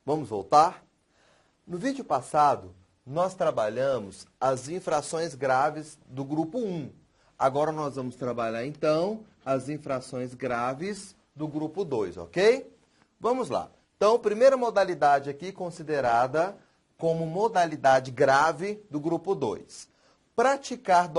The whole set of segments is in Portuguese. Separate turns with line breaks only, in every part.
Vamos voltar? No vídeo passado, nós trabalhamos as infrações graves do grupo 1. Agora nós vamos trabalhar, então, as infrações graves do grupo 2, ok? Vamos lá. Então, primeira modalidade aqui considerada como modalidade grave do grupo 2. Praticar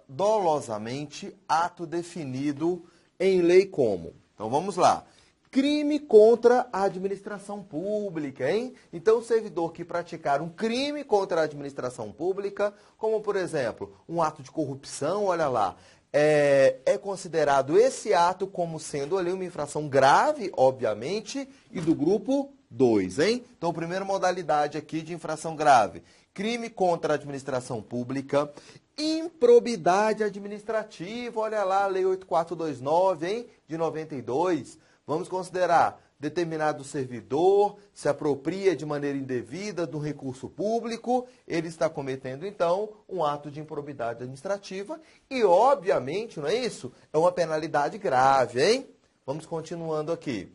dolosamente ato definido em lei como. Então, vamos lá. Crime contra a administração pública, hein? Então, o servidor que praticar um crime contra a administração pública, como, por exemplo, um ato de corrupção, olha lá, é considerado esse ato como sendo ali uma infração grave, obviamente, e do grupo 2, hein? Então, primeira modalidade aqui de infração grave. Crime contra a administração pública, improbidade administrativa, olha lá, a Lei 8429, hein, de 92. Vamos considerar determinado servidor se apropria de maneira indevida do recurso público, ele está cometendo, então, um ato de improbidade administrativa e, obviamente, não é isso? É uma penalidade grave, hein? Vamos continuando aqui.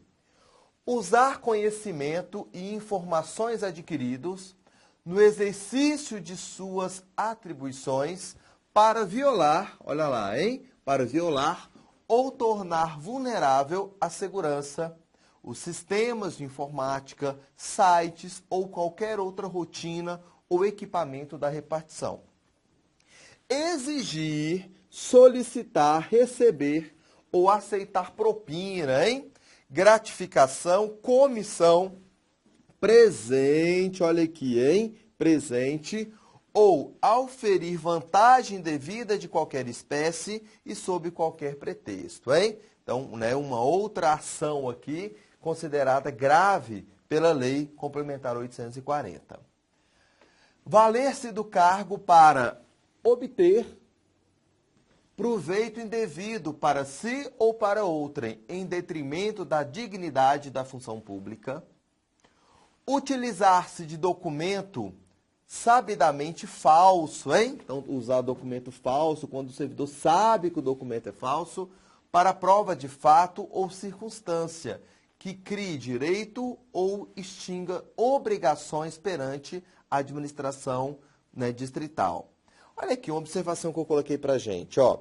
Usar conhecimento e informações adquiridos no exercício de suas atribuições para violar, olha lá, hein? Para violar ou tornar vulnerável a segurança, os sistemas de informática, sites ou qualquer outra rotina ou equipamento da repartição. Exigir, solicitar, receber ou aceitar propina, hein? Gratificação, comissão, presente, olha aqui, hein? Presente, ou auferir vantagem devida de qualquer espécie e sob qualquer pretexto, hein? Então, né, uma outra ação aqui considerada grave pela Lei Complementar 840. Valer-se do cargo para obter proveito indevido para si ou para outrem, em detrimento da dignidade da função pública. Utilizar-se de documento sabidamente falso, hein? Então, usar documento falso quando o servidor sabe que o documento é falso, para prova de fato ou circunstância que crie direito ou extinga obrigações perante a administração, né, distrital. Olha aqui uma observação que eu coloquei para a gente, ó.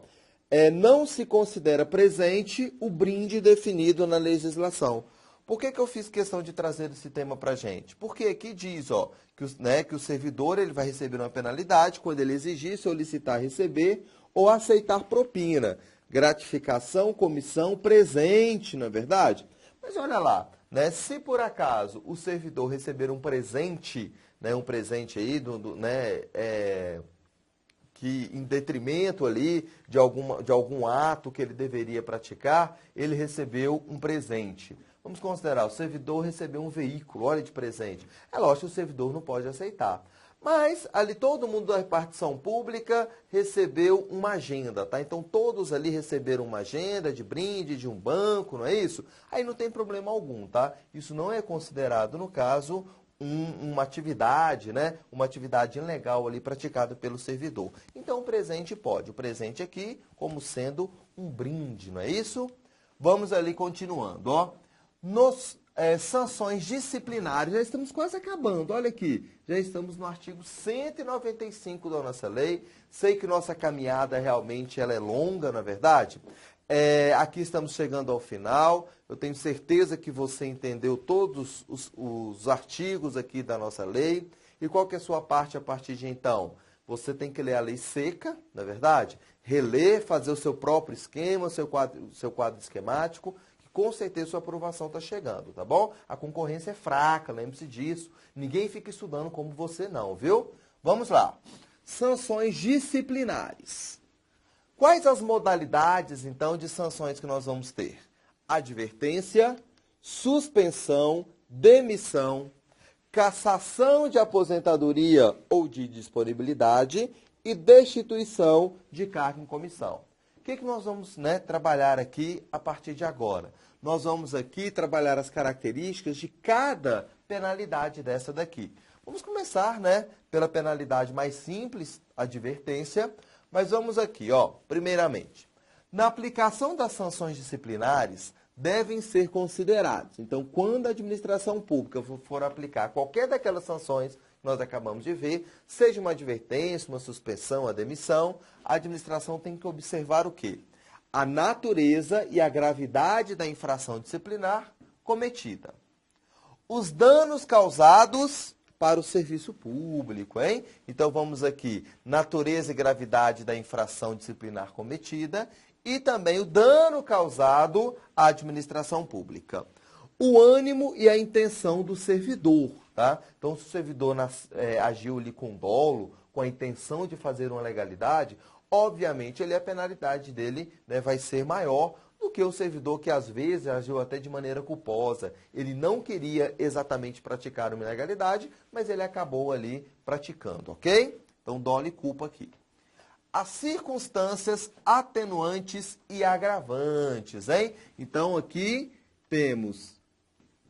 Não se considera presente o brinde definido na legislação. Por que eu fiz questão de trazer esse tema para a gente? Porque aqui diz, ó, que o servidor ele vai receber uma penalidade quando ele exigir, solicitar, receber ou aceitar propina, gratificação, comissão, presente, não é verdade? Mas olha lá, né, se por acaso o servidor receber um presente, né, um presente aí, que em detrimento ali de algum ato que ele deveria praticar, ele recebeu um presente. Vamos considerar, o servidor recebeu um veículo, olha de presente. É lógico que o servidor não pode aceitar. Mas ali todo mundo da repartição pública recebeu uma agenda, tá? Então todos ali receberam uma agenda de brinde, de um banco, não é isso? Aí não tem problema algum, tá? Isso não é considerado, no caso, uma atividade, né? Uma atividade ilegal ali praticada pelo servidor. Então o presente pode. O presente aqui como sendo um brinde, não é isso? Vamos ali continuando, ó. Sanções disciplinares, já estamos quase acabando, olha aqui, já estamos no artigo 195 da nossa lei, sei que nossa caminhada realmente ela é longa, na verdade, aqui estamos chegando ao final, eu tenho certeza que você entendeu todos os artigos aqui da nossa lei, e qual que é a sua parte a partir de então? Você tem que ler a lei seca, na verdade, reler, fazer o seu próprio esquema, seu quadro esquemático, com certeza sua aprovação está chegando, tá bom? A concorrência é fraca, lembre-se disso. Ninguém fica estudando como você não, viu? Vamos lá. Sanções disciplinares. Quais as modalidades, então, de sanções que nós vamos ter? Advertência, suspensão, demissão, cassação de aposentadoria ou de disponibilidade e destituição de cargo em comissão. O que nós vamos, né, trabalhar aqui a partir de agora? Nós vamos aqui trabalhar as características de cada penalidade dessa daqui. Vamos começar, né, pela penalidade mais simples, advertência, mas vamos aqui, ó, primeiramente. Na aplicação das sanções disciplinares, devem ser considerados. Então, quando a administração pública for aplicar qualquer daquelas sanções que nós acabamos de ver, seja uma advertência, uma suspensão, a demissão, a administração tem que observar o quê? A natureza e a gravidade da infração disciplinar cometida. Os danos causados para o serviço público, hein? Então, vamos aqui, natureza e gravidade da infração disciplinar cometida e também o dano causado à administração pública. O ânimo e a intenção do servidor, tá? Então, se o servidor agiu ali com dolo, com a intenção de fazer uma legalidade, obviamente, a penalidade dele, né, vai ser maior do que o servidor que, às vezes, agiu até de maneira culposa. Ele não queria exatamente praticar uma ilegalidade, mas ele acabou ali praticando, ok? Então, dolo e culpa aqui. As circunstâncias atenuantes e agravantes, hein? Então, aqui temos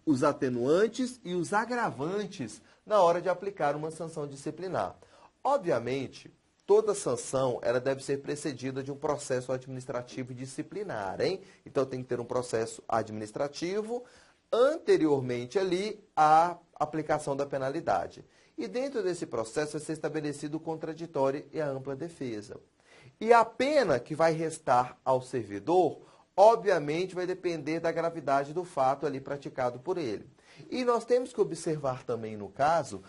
os atenuantes e os agravantes na hora de aplicar uma sanção disciplinar. Obviamente, toda sanção ela deve ser precedida de um processo administrativo disciplinar, hein? Então, tem que ter um processo administrativo anteriormente ali à aplicação da penalidade. E dentro desse processo vai ser estabelecido o contraditório e a ampla defesa. E a pena que vai restar ao servidor, obviamente, vai depender da gravidade do fato ali praticado por ele. E nós temos que observar também, no caso,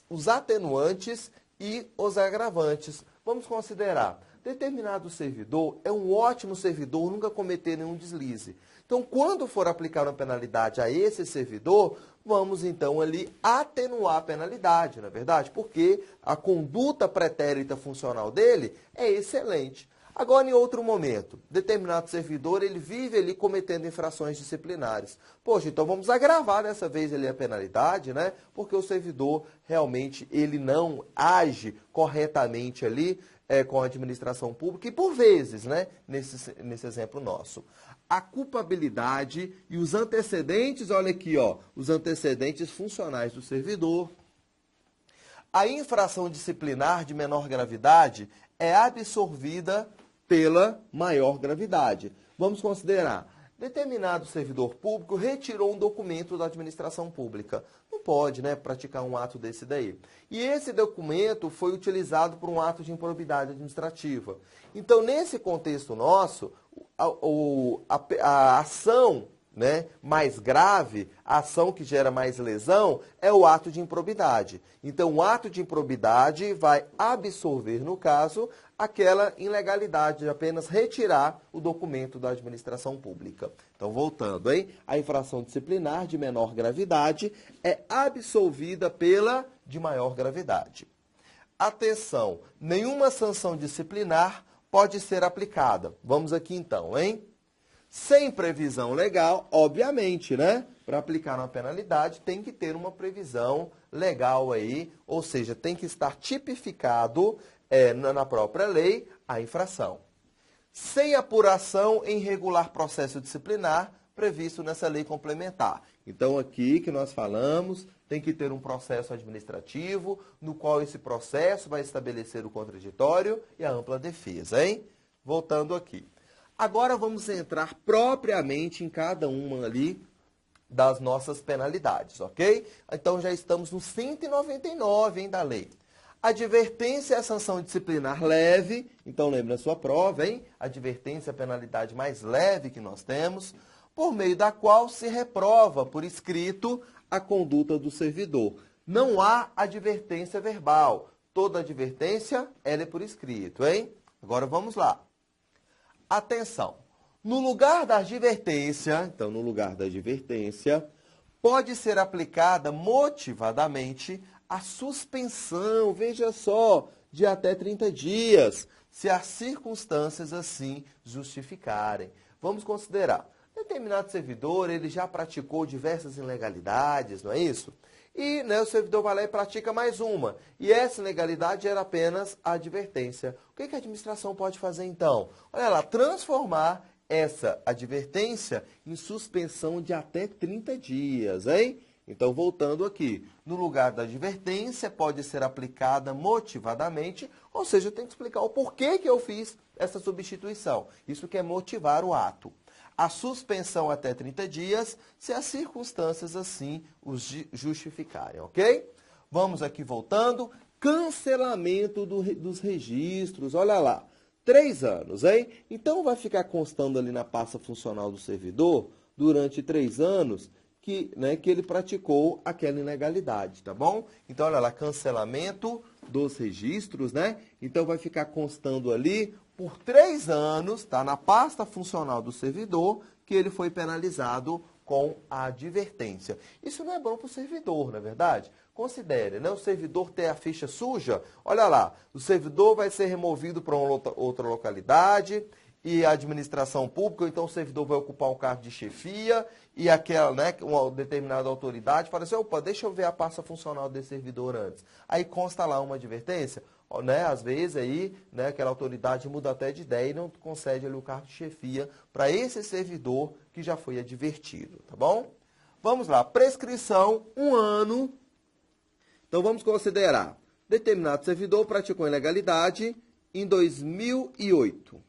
os atenuantes e os agravantes. Vamos considerar, determinado servidor é um ótimo servidor, nunca cometeu nenhum deslize. Então, quando for aplicar uma penalidade a esse servidor, vamos então ali atenuar a penalidade, não é verdade? Porque a conduta pretérita funcional dele é excelente. Agora, em outro momento, determinado servidor, ele vive ali cometendo infrações disciplinares. Poxa, então vamos agravar dessa vez ali a penalidade, né? Porque o servidor realmente ele não age corretamente ali com a administração pública e por vezes, né? Nesse exemplo nosso. A culpabilidade e os antecedentes, olha aqui, ó, os antecedentes funcionais do servidor. A infração disciplinar de menor gravidade é absorvida pela maior gravidade. Vamos considerar, determinado servidor público retirou um documento da administração pública. Não pode, né, praticar um ato desse daí. E esse documento foi utilizado por um ato de improbidade administrativa. Então, nesse contexto nosso, a ação, né, mais grave, a ação que gera mais lesão, é o ato de improbidade. Então, o ato de improbidade vai absorver, no caso, aquela ilegalidade de apenas retirar o documento da administração pública. Então, voltando, hein? A infração disciplinar de menor gravidade é absolvida pela de maior gravidade. Atenção, nenhuma sanção disciplinar pode ser aplicada. Vamos aqui então, hein? Sem previsão legal, obviamente, né? Para aplicar uma penalidade tem que ter uma previsão legal aí, ou seja, tem que estar tipificado na própria lei a infração. Sem apuração em regular processo disciplinar previsto nessa lei complementar. Então, aqui que nós falamos, tem que ter um processo administrativo, no qual esse processo vai estabelecer o contraditório e a ampla defesa, hein? Voltando aqui. Agora vamos entrar propriamente em cada uma ali das nossas penalidades, ok? Então já estamos no 199, hein, da lei. Advertência é a sanção disciplinar leve, então lembre na sua prova, hein? Advertência é a penalidade mais leve que nós temos, por meio da qual se reprova por escrito a conduta do servidor. Não há advertência verbal, toda advertência ela é por escrito, hein? Agora vamos lá. Atenção, no lugar da advertência, então no lugar da advertência, pode ser aplicada motivadamente a suspensão, veja só, de até 30 dias, se as circunstâncias assim justificarem. Vamos considerar, determinado servidor, ele já praticou diversas ilegalidades, não é isso? E, né, o servidor vai lá e pratica mais uma. E essa ilegalidade era apenas a advertência. O que a administração pode fazer então? Olha lá, transformar essa advertência em suspensão de até 30 dias, hein? Então, voltando aqui, no lugar da advertência pode ser aplicada motivadamente, ou seja, eu tenho que explicar o porquê que eu fiz essa substituição. Isso que é motivar o ato. a suspensão até 30 dias, se as circunstâncias assim os justificarem, ok? Vamos aqui voltando. Cancelamento dos registros, olha lá, 3 anos, hein? Então, vai ficar constando ali na pasta funcional do servidor, durante 3 anos, que ele praticou aquela ilegalidade, tá bom? Então, olha lá, cancelamento dos registros, né? Então, vai ficar constando ali por 3 anos, tá? Na pasta funcional do servidor, que ele foi penalizado com a advertência. Isso não é bom para o servidor, não é verdade? Considere, né? O servidor ter a ficha suja, olha lá, o servidor vai ser removido para uma outra localidade e a administração pública, ou então o servidor vai ocupar um cargo de chefia e aquela, né, uma determinada autoridade fala assim, opa, deixa eu ver a pasta funcional desse servidor antes. Aí consta lá uma advertência, né? Às vezes aí, né, aquela autoridade muda até de ideia e não concede ali o cargo de chefia para esse servidor que já foi advertido, tá bom? Vamos lá, prescrição, 1 ano. Então, vamos considerar, determinado servidor praticou ilegalidade em 2008.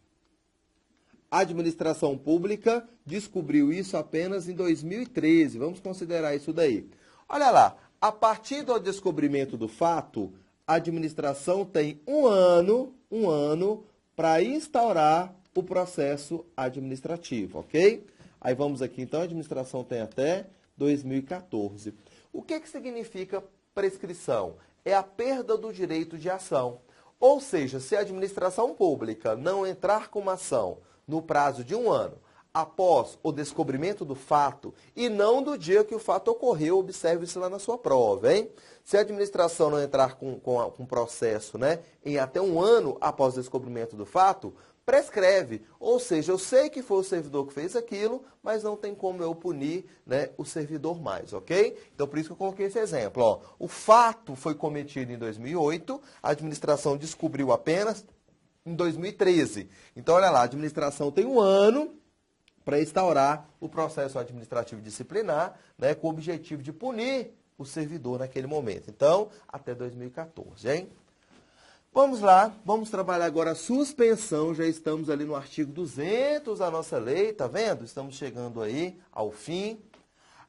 A administração pública descobriu isso apenas em 2013. Vamos considerar isso daí. Olha lá, a partir do descobrimento do fato, a administração tem um ano para instaurar o processo administrativo, ok? Aí vamos aqui, então, a administração tem até 2014. O que significa prescrição? É a perda do direito de ação. Ou seja, se a administração pública não entrar com uma ação no prazo de 1 ano, após o descobrimento do fato, e não do dia que o fato ocorreu, observe isso lá na sua prova, hein? Se a administração não entrar com processo, né, em até 1 ano após o descobrimento do fato, prescreve. Ou seja, eu sei que foi o servidor que fez aquilo, mas não tem como eu punir, né, o servidor mais, ok? Então, por isso que eu coloquei esse exemplo. Ó. O fato foi cometido em 2008, a administração descobriu apenas em 2013. Então, olha lá, a administração tem 1 ano para instaurar o processo administrativo disciplinar, né, com o objetivo de punir o servidor naquele momento. Então, até 2014, hein? Vamos lá, vamos trabalhar agora a suspensão, já estamos ali no artigo 200 da nossa lei, tá vendo? Estamos chegando aí ao fim.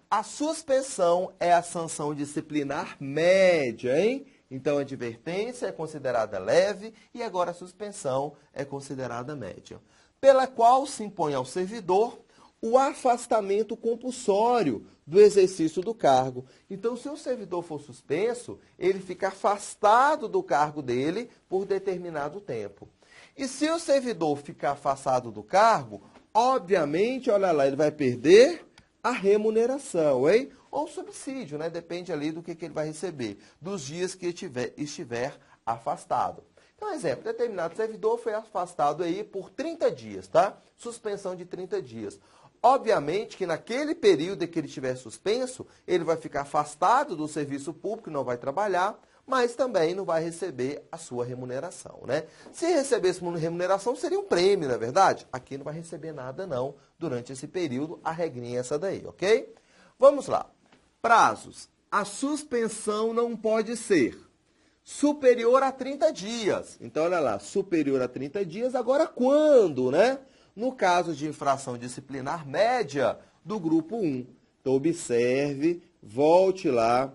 A suspensão é a sanção disciplinar média, hein? Então, a advertência é considerada leve e agora a suspensão é considerada média, pela qual se impõe ao servidor o afastamento compulsório do exercício do cargo. Então, se o servidor for suspenso, ele fica afastado do cargo dele por determinado tempo. E se o servidor ficar afastado do cargo, obviamente, olha lá, ele vai perder a remuneração, hein? Ou subsídio, né? Depende ali do que ele vai receber, dos dias que estiver afastado. Então, exemplo, determinado servidor foi afastado aí por 30 dias, tá? Suspensão de 30 dias. Obviamente que naquele período em que ele estiver suspenso, ele vai ficar afastado do serviço público, não vai trabalhar, mas também não vai receber a sua remuneração, né? Se recebesse uma remuneração, seria um prêmio, não é verdade? Aqui não vai receber nada, não, durante esse período, a regrinha é essa daí, ok? Vamos lá. Prazos. A suspensão não pode ser superior a 30 dias. Então, olha lá, superior a 30 dias, agora quando, né? No caso de infração disciplinar média do grupo 1. Então, observe, volte lá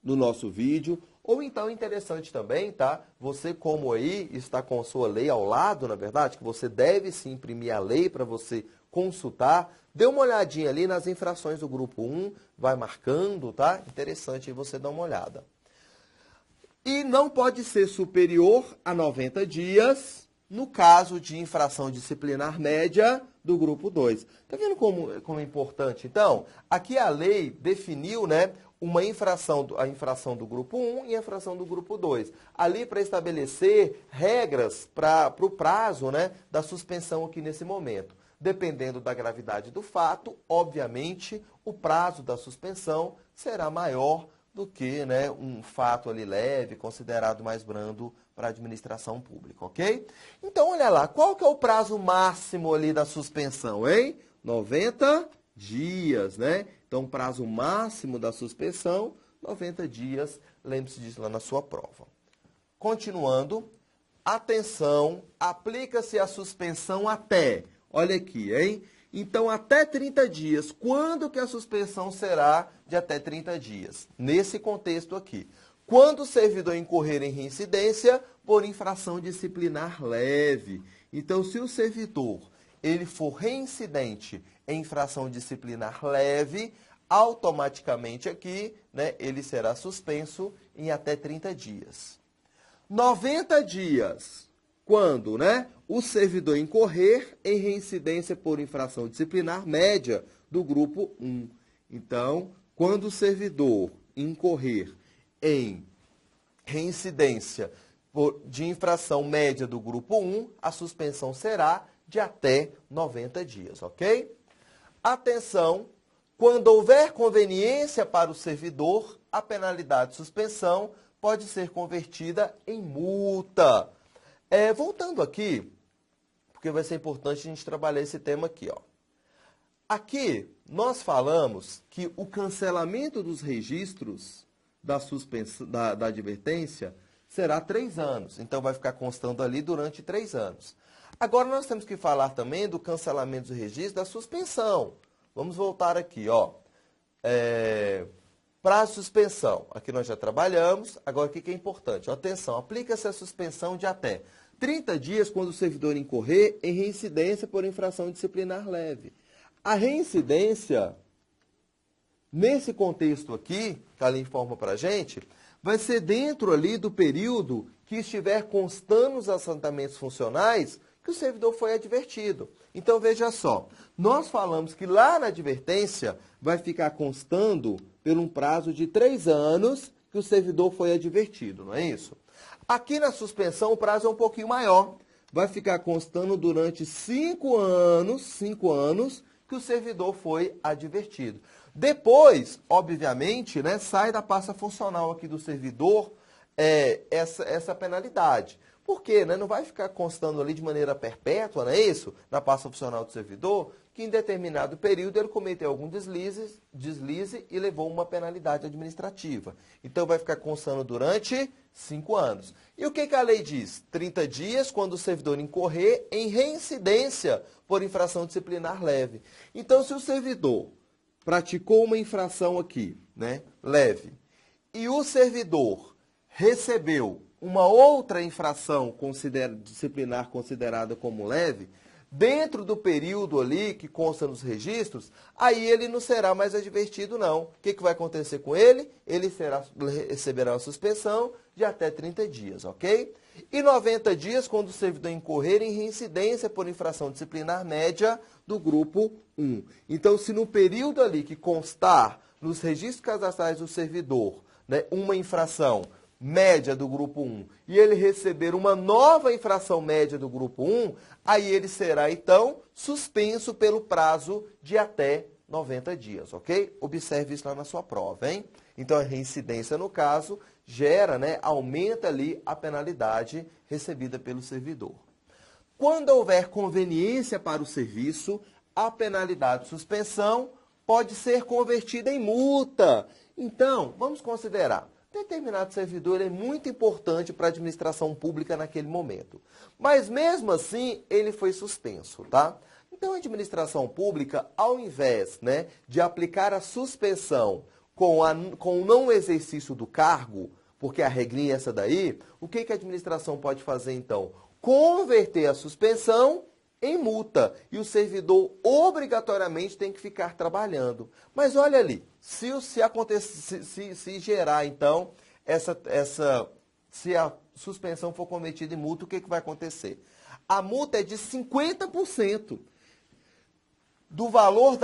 no nosso vídeo. Ou então, interessante também, tá? Você, como aí, está com a sua lei ao lado, na verdade, que você deve se imprimir a lei para você consultar. Dê uma olhadinha ali nas infrações do grupo 1, vai marcando, tá? Interessante aí você dar uma olhada. E não pode ser superior a 90 dias no caso de infração disciplinar média do grupo 2. Tá vendo como é importante? Então, aqui a lei definiu, né, a infração do grupo 1 e a infração do grupo 2. Ali para estabelecer regras para o prazo, né, da suspensão aqui nesse momento. Dependendo da gravidade do fato, obviamente, o prazo da suspensão será maior do que, né, um fato ali leve, considerado mais brando para a administração pública, ok? Então, olha lá, qual que é o prazo máximo ali da suspensão, hein? 90 dias, né? Então, o prazo máximo da suspensão, 90 dias, lembre-se disso lá na sua prova. Continuando, atenção, aplica-se a suspensão até, olha aqui, hein? Então, até 30 dias. Quando que a suspensão será de até 30 dias? Nesse contexto aqui. Quando o servidor incorrer em reincidência por infração disciplinar leve. Então, se o servidor ele for reincidente em infração disciplinar leve, automaticamente aqui, né, ele será suspenso em até 30 dias. 90 dias, quando, né, o servidor incorrer em reincidência por infração disciplinar média do grupo 1. Então, quando o servidor incorrer em reincidência de infração média do grupo 1, a suspensão será de até 90 dias, ok? Atenção, quando houver conveniência para o servidor, a penalidade de suspensão pode ser convertida em multa. Voltando aqui, porque vai ser importante a gente trabalhar esse tema aqui, ó. Aqui, nós falamos que o cancelamento dos registros da suspensão, da advertência será 3 anos. Então, vai ficar constando ali durante 3 anos. Agora, nós temos que falar também do cancelamento dos registros da suspensão. Vamos voltar aqui, ó. Prazo de suspensão. Aqui nós já trabalhamos. Agora, o que é importante? Atenção, aplica-se a suspensão de até 30 dias quando o servidor incorrer em reincidência por infração disciplinar leve. A reincidência, nesse contexto aqui, que ela informa para a gente, vai ser dentro ali do período que estiver constando os assentamentos funcionais que o servidor foi advertido. Então, veja só, nós falamos que lá na advertência vai ficar constando por um prazo de 3 anos que o servidor foi advertido, não é isso? Aqui na suspensão o prazo é um pouquinho maior. Vai ficar constando durante 5 anos que o servidor foi advertido. Depois, obviamente, né, sai da pasta funcional aqui do servidor essa penalidade. Por quê? Né? Não vai ficar constando ali de maneira perpétua, não é isso? Na pasta funcional do servidor, que em determinado período ele cometeu algum deslize e levou uma penalidade administrativa. Então, vai ficar constando durante 5 anos. E o que a lei diz? 30 dias quando o servidor incorrer em reincidência por infração disciplinar leve. Então, se o servidor praticou uma infração aqui, né, leve, e o servidor recebeu uma outra infração disciplinar considerada como leve, dentro do período ali que consta nos registros, aí ele não será mais advertido, não. O que vai acontecer com ele? Ele receberá uma suspensão de até 30 dias, ok? E 90 dias quando o servidor incorrer em reincidência por infração disciplinar média do grupo 1. Então, se no período ali que constar nos registros cadastrais do servidor, né, uma infração média do grupo 1 e ele receber uma nova infração média do grupo 1, aí ele será, então, suspenso pelo prazo de até 90 dias, ok? Observe isso lá na sua prova, hein? Então, a reincidência, no caso, gera, né, aumenta ali a penalidade recebida pelo servidor. Quando houver conveniência para o serviço, a penalidade de suspensão pode ser convertida em multa. Então, vamos considerar. Determinado servidor é muito importante para a administração pública naquele momento. Mas, mesmo assim, ele foi suspenso, tá? Então, a administração pública, ao invés, né, de aplicar a suspensão com o não exercício do cargo, porque a regrinha é essa daí, o que a administração pode fazer, então? Converter a suspensão em multa. E o servidor obrigatoriamente tem que ficar trabalhando. Mas olha ali, se gerar, então, se a suspensão for cometida em multa, o que vai acontecer? A multa é de 50% do valor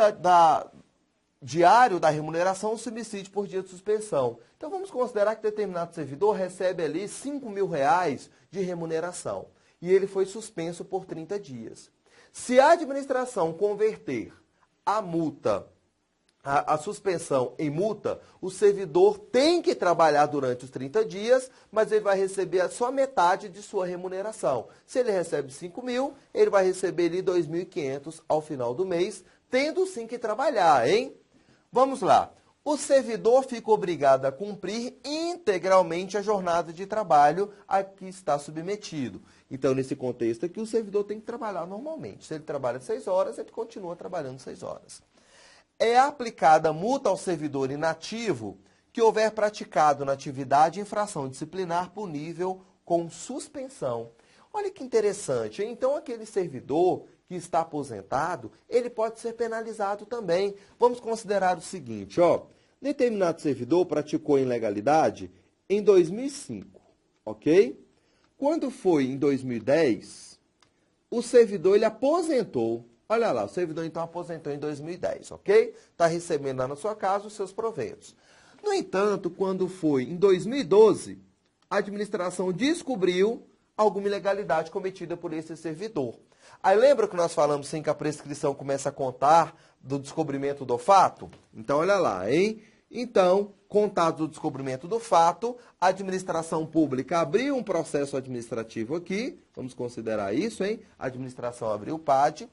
diário da remuneração do subsídio por dia de suspensão. Então, vamos considerar que determinado servidor recebe ali R$5.000 de remuneração e ele foi suspenso por 30 dias. Se a administração converter a multa, a suspensão em multa, o servidor tem que trabalhar durante os 30 dias, mas ele vai receber só metade de sua remuneração. Se ele recebe 5.000, ele vai receber ali 2.500 ao final do mês, tendo sim que trabalhar, hein? Vamos lá. o servidor fica obrigado a cumprir integralmente a jornada de trabalho a que está submetido. Então, nesse contexto aqui, o servidor tem que trabalhar normalmente. Se ele trabalha 6 horas, ele continua trabalhando 6 horas. É aplicada multa ao servidor inativo que houver praticado na atividade infração disciplinar punível com suspensão. Olha que interessante, hein? Então aquele servidor que está aposentado, ele pode ser penalizado também. Vamos considerar o seguinte, ó, determinado servidor praticou ilegalidade em 2005, ok? Quando foi em 2010, o servidor ele aposentou. Olha lá, o servidor então aposentou em 2010, ok? Está recebendo lá na sua casa os seus proventos. No entanto, quando foi em 2012, a administração descobriu alguma ilegalidade cometida por esse servidor. Aí lembra que nós falamos sim que a prescrição começa a contar do descobrimento do fato? Então, olha lá, hein? Então, contado do descobrimento do fato, a administração pública abriu um processo administrativo aqui, vamos considerar isso, hein? A administração abriu o PAD,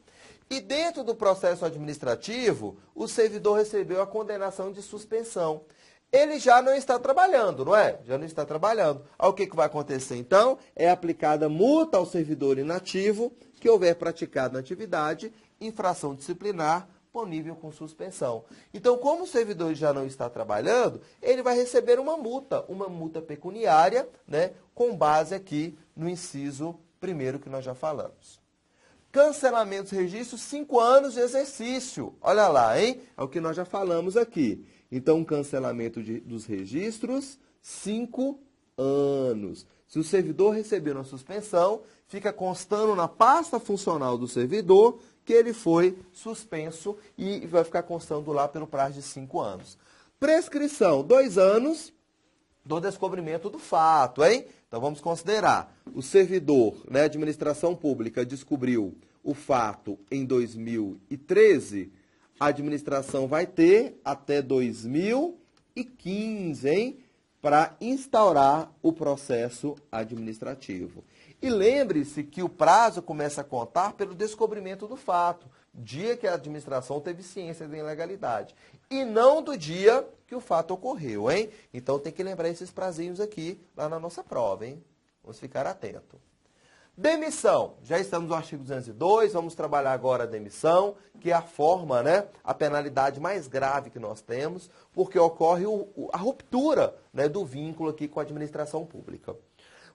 e dentro do processo administrativo, o servidor recebeu a condenação de suspensão. Ele já não está trabalhando, não é? Já não está trabalhando. Aí o que vai acontecer, então? É aplicada multa ao servidor inativo que houver praticado na atividade infração disciplinar punível com suspensão. Então, como o servidor já não está trabalhando, ele vai receber uma multa pecuniária, né, com base aqui no inciso 1º que nós já falamos. Cancelamento dos registros, 5 anos de exercício. Olha lá, hein? É o que nós já falamos aqui. Então, cancelamento dos registros, 5 anos. Se o servidor receber uma suspensão, fica constando na pasta funcional do servidor que ele foi suspenso e vai ficar constando lá pelo prazo de 5 anos. Prescrição, 2 anos do descobrimento do fato, hein? Então, vamos considerar. O servidor, né, administração pública, descobriu o fato em 2013, a administração vai ter até 2015, hein, para instaurar o processo administrativo. E lembre-se que o prazo começa a contar pelo descobrimento do fato, dia que a administração teve ciência da ilegalidade, e não do dia que o fato ocorreu, hein? Então tem que lembrar esses prazinhos aqui lá na nossa prova, hein? Vamos ficar atento. Demissão. Já estamos no artigo 202, vamos trabalhar agora a demissão, que é a forma, né, a penalidade mais grave que nós temos, porque ocorre a ruptura, né, do vínculo aqui com a administração pública.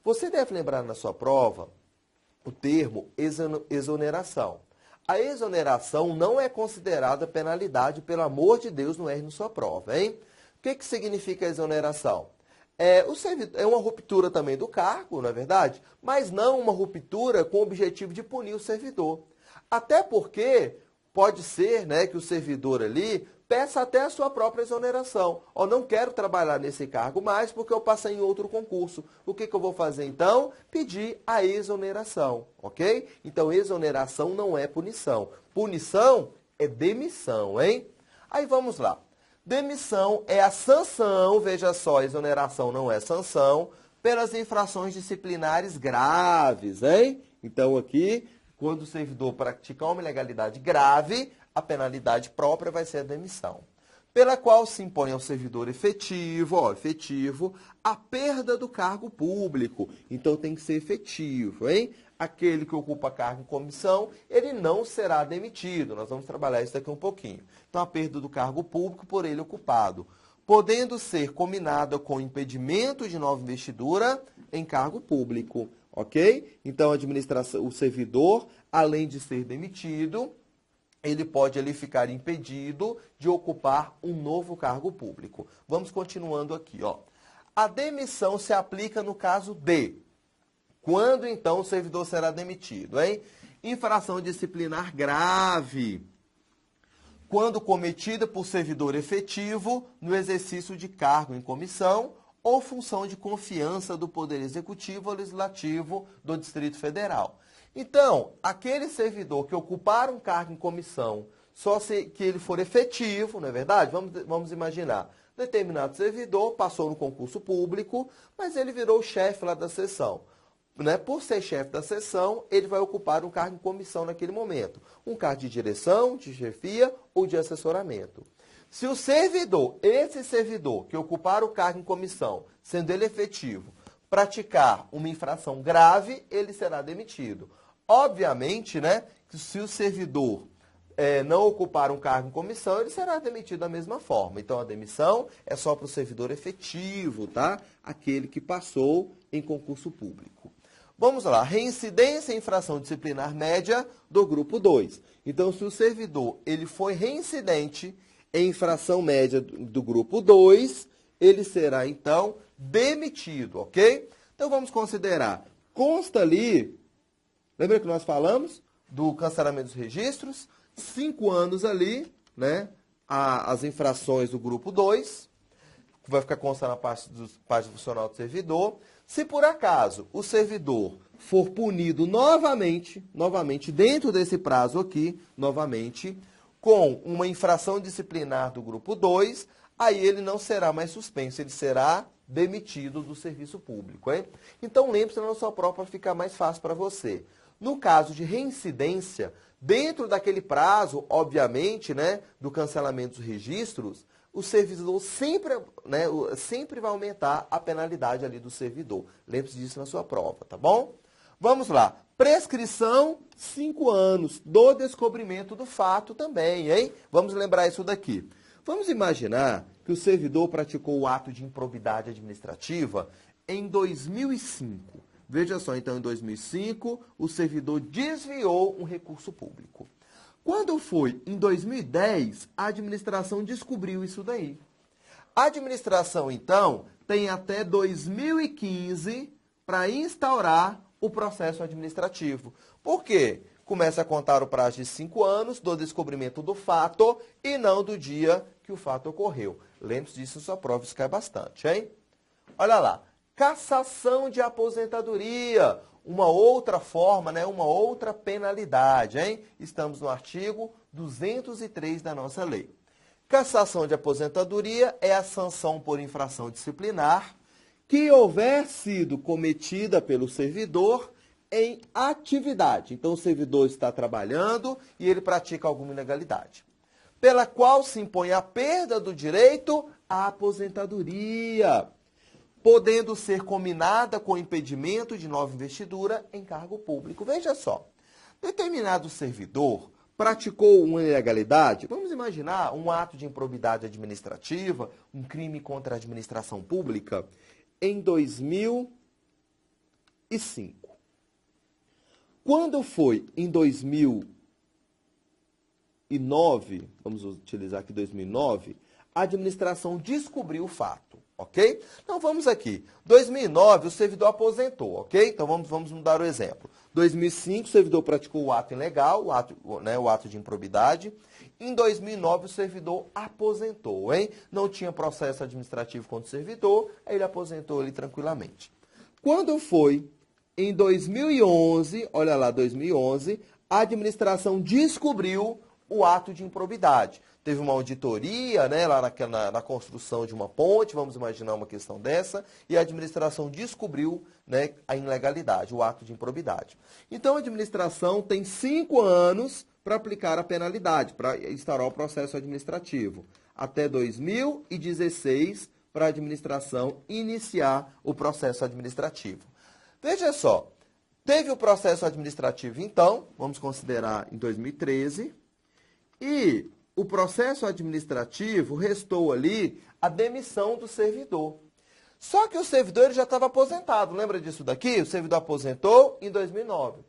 Você deve lembrar na sua prova o termo exoneração. A exoneração não é considerada penalidade, pelo amor de Deus, não erre na sua prova, hein? O que significa exoneração? É uma ruptura também do cargo, não é verdade? Mas não uma ruptura com o objetivo de punir o servidor. Até porque pode ser, né, que o servidor ali peça até a sua própria exoneração. Ó, não quero trabalhar nesse cargo mais porque eu passei em outro concurso. O que eu vou fazer então? Pedir a exoneração, ok? Então, exoneração não é punição. Punição é demissão, hein? Aí vamos lá. Demissão é a sanção, veja só, exoneração não é sanção, pelas infrações disciplinares graves, hein? Então, aqui, quando o servidor praticar uma ilegalidade grave, a penalidade própria vai ser a demissão, pela qual se impõe ao servidor efetivo, a perda do cargo público. Então, tem que ser efetivo, hein? Aquele que ocupa cargo em comissão, ele não será demitido. Nós vamos trabalhar isso daqui um pouquinho. Então, a perda do cargo público por ele ocupado, podendo ser combinada com impedimento de nova investidura em cargo público, ok? Então, a administração, o servidor, além de ser demitido, ele pode ali ficar impedido de ocupar um novo cargo público. Vamos continuando aqui, ó. A demissão se aplica no caso de... Quando, então, o servidor será demitido, hein? Infração disciplinar grave. Quando cometida por servidor efetivo no exercício de cargo em comissão ou função de confiança do Poder Executivo ou Legislativo do Distrito Federal. Então, aquele servidor que ocupar um cargo em comissão, só se que ele for efetivo, não é verdade? Vamos imaginar. Determinado servidor passou no concurso público, mas ele virou o chefe lá da seção. Né? Por ser chefe da seção, ele vai ocupar um cargo em comissão naquele momento. Um cargo de direção, de chefia ou de assessoramento. Se o servidor, esse servidor que ocupar o cargo em comissão, sendo ele efetivo, praticar uma infração grave, ele será demitido. Obviamente, né, que se o servidor não ocupar um cargo em comissão, ele será demitido da mesma forma. Então, a demissão é só para o servidor efetivo, tá? Aquele que passou em concurso público. Vamos lá, reincidência em infração disciplinar média do grupo 2. Então, se o servidor ele foi reincidente em infração média do grupo 2, ele será, então, demitido, ok? Então, vamos considerar, consta ali, lembra que nós falamos do cancelamento dos registros? 5 anos ali, né, as infrações do grupo 2, vai ficar constando a parte funcional do servidor. Se por acaso o servidor for punido novamente dentro desse prazo aqui, novamente, com uma infração disciplinar do grupo 2, aí ele não será mais suspenso, ele será demitido do serviço público, hein? Então lembre-se na sua prova para ficar mais fácil para você. No caso de reincidência, dentro daquele prazo, obviamente, né, do cancelamento dos registros, o servidor sempre vai aumentar a penalidade ali do servidor. Lembre-se disso na sua prova, tá bom? Vamos lá. Prescrição, 5 anos do descobrimento do fato também, hein? Vamos lembrar isso daqui. Vamos imaginar que o servidor praticou o ato de improbidade administrativa em 2005. Veja só, então, em 2005, o servidor desviou um recurso público. Quando foi em 2010, a administração descobriu isso daí. A administração, então, tem até 2015 para instaurar o processo administrativo. Por quê? Começa a contar o prazo de 5 anos do descobrimento do fato e não do dia que o fato ocorreu. Lembre-se disso na sua prova, isso cai bastante, hein? Olha lá. Cassação de aposentadoria, uma outra forma, né, uma outra penalidade, hein? Estamos no artigo 203 da nossa lei. Cassação de aposentadoria é a sanção por infração disciplinar que houver sido cometida pelo servidor em atividade. Então, o servidor está trabalhando e ele pratica alguma ilegalidade, pela qual se impõe a perda do direito à aposentadoria, podendo ser combinada com impedimento de nova investidura em cargo público. Veja só, determinado servidor praticou uma ilegalidade, vamos imaginar um ato de improbidade administrativa, um crime contra a administração pública, em 2005. Quando foi em 2009, vamos utilizar aqui 2009, a administração descobriu o fato, ok? Então, vamos aqui. 2009, o servidor aposentou, ok? Então, vamos dar o exemplo. 2005, o servidor praticou o ato ilegal, o ato de improbidade. Em 2009, o servidor aposentou, hein? Não tinha processo administrativo contra o servidor, aí ele aposentou ali tranquilamente. Quando foi em 2011, olha lá, 2011, a administração descobriu o ato de improbidade. Teve uma auditoria, né, lá na construção de uma ponte, vamos imaginar uma questão dessa, e a administração descobriu, né, a ilegalidade, o ato de improbidade. Então, a administração tem 5 anos para aplicar a penalidade, para instaurar o processo administrativo. Até 2016, para a administração iniciar o processo administrativo. Veja só, teve o processo administrativo, então, vamos considerar em 2013, e o processo administrativo restou ali a demissão do servidor. Só que o servidor ele já estava aposentado, lembra disso daqui? O servidor aposentou em 2009.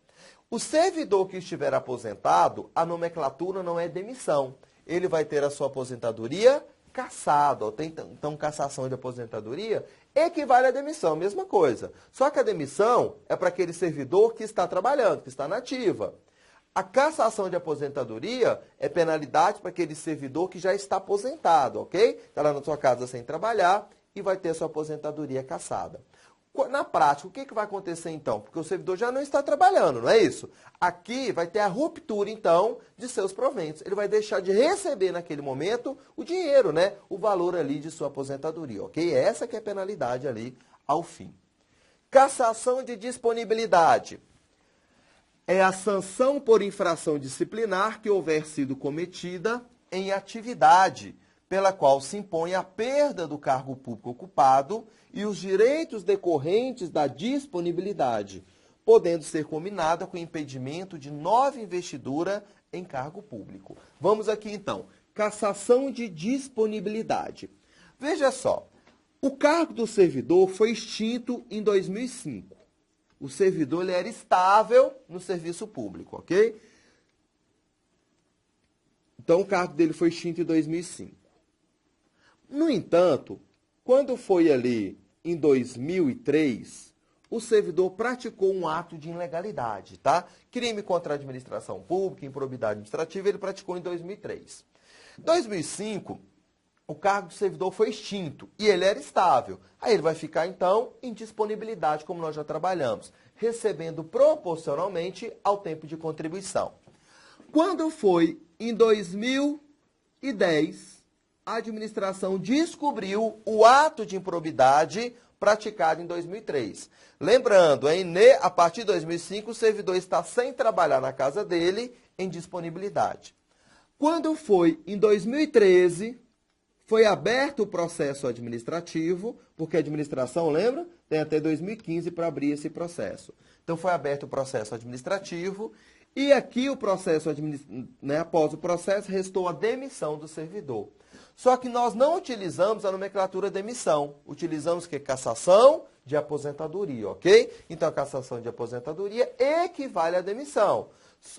O servidor que estiver aposentado, a nomenclatura não é demissão. Ele vai ter a sua aposentadoria cassada. Então, cassação de aposentadoria equivale à demissão, mesma coisa. Só que a demissão é para aquele servidor que está trabalhando, que está na ativa. A cassação de aposentadoria é penalidade para aquele servidor que já está aposentado, ok? Está lá na sua casa sem trabalhar e vai ter sua aposentadoria cassada. Na prática, o que vai acontecer então? Porque o servidor já não está trabalhando, não é isso? Aqui vai ter a ruptura, então, de seus proventos. Ele vai deixar de receber naquele momento o dinheiro, né? O valor ali de sua aposentadoria, ok? Essa que é a penalidade ali ao fim. Cassação de disponibilidade. É a sanção por infração disciplinar que houver sido cometida em atividade, pela qual se impõe a perda do cargo público ocupado e os direitos decorrentes da disponibilidade, podendo ser combinada com o impedimento de nova investidura em cargo público. Vamos aqui então. Cassação de disponibilidade. Veja só, o cargo do servidor foi extinto em 2005. O servidor ele era estável no serviço público, ok? Então, o cargo dele foi extinto em 2005. No entanto, quando foi ali em 2003, o servidor praticou um ato de ilegalidade, tá? Crime contra a administração pública, improbidade administrativa, ele praticou em 2003. Em 2005, o cargo do servidor foi extinto e ele era estável. Aí ele vai ficar, então, em disponibilidade, como nós já trabalhamos, recebendo proporcionalmente ao tempo de contribuição. Quando foi em 2010, a administração descobriu o ato de improbidade praticado em 2003. Lembrando, a partir de 2005, o servidor está sem trabalhar na casa dele, em disponibilidade. Quando foi em 2013, foi aberto o processo administrativo, porque a administração, lembra? Tem até 2015 para abrir esse processo. Então, foi aberto o processo administrativo e aqui o processo após o processo, restou a demissão do servidor. Só que nós não utilizamos a nomenclatura demissão. Utilizamos que cassação de aposentadoria, ok? Então, a cassação de aposentadoria equivale à demissão.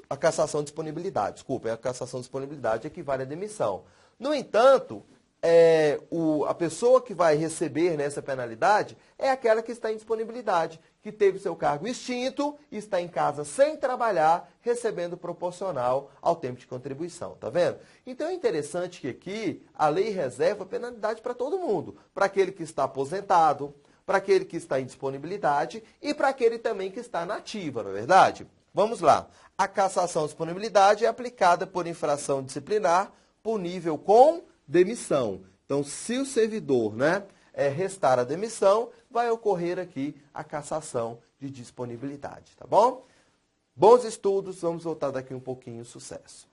A cassação de disponibilidade, desculpa, a cassação de disponibilidade equivale à demissão. No entanto, a pessoa que vai receber nessa penalidade é aquela que está em disponibilidade, que teve seu cargo extinto, está em casa sem trabalhar, recebendo proporcional ao tempo de contribuição, tá vendo? Então é interessante que aqui a lei reserva penalidade para todo mundo, para aquele que está aposentado, para aquele que está em disponibilidade e para aquele também que está na ativa, não é verdade? Vamos lá. A cassação de disponibilidade é aplicada por infração disciplinar, punível com demissão. Então, se o servidor restar a demissão, vai ocorrer aqui a cassação de disponibilidade, tá bom? Bons estudos, vamos voltar daqui um pouquinho, sucesso.